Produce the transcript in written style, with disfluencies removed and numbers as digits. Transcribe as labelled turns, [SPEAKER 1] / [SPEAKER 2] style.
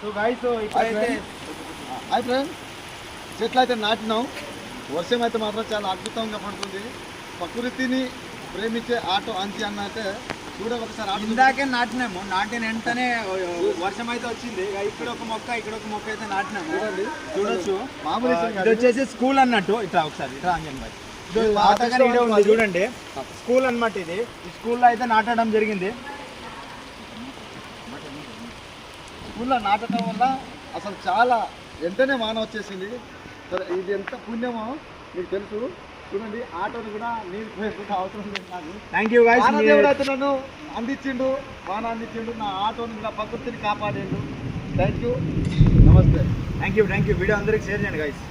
[SPEAKER 1] So guys ఇప్పుడైతే
[SPEAKER 2] hi friend, చెట్లు అయితే నాటినాం. వర్షం అయితే మాత్రం చాలా అద్భుతంగా పడుతుంది. ప్రకృతిని ప్రేమించే ఆటో అంచి అన్న అయితే చూడ ఒకసారి
[SPEAKER 1] ఇందాకే నాటినాము. నాటిన వెంటనే వర్షం అయితే వచ్చింది. ఇక్కడ ఒక మొక్క అయితే నాటినాము. చూడొచ్చు.
[SPEAKER 2] మామూలు
[SPEAKER 1] ఇది వచ్చేసి స్కూల్ అన్నట్టు. ఇట్లా ఒకసారి ఇట్లా అంజన్ భాయ్ పాతగానే ఇదే ఉంది చూడండి. స్కూల్ అన్నమాట ఇది. ఈ స్కూల్లో అయితే నాటడం జరిగింది.
[SPEAKER 2] స్కూల్లో నాటడం వల్ల అసలు చాలా వెంటనే వాన వచ్చేసింది. సరే, ఇది ఎంత పుణ్యమో మీకు తెలుసు. చూడండి, ఆటోని కూడా నీళ్ళు పోయేందుకు అవసరం లేదు నాకు.
[SPEAKER 1] Thank you guys.
[SPEAKER 2] వానదేవుడు అయితే నన్ను అందించిండు, వాన అందించిండు, నా ఆటోని నా ప్రకృతిని కాపాడిండు. థ్యాంక్ యూ, నమస్తే.
[SPEAKER 1] థ్యాంక్ యూ వీడియో అందరికి షేర్ చేయండి గైస్.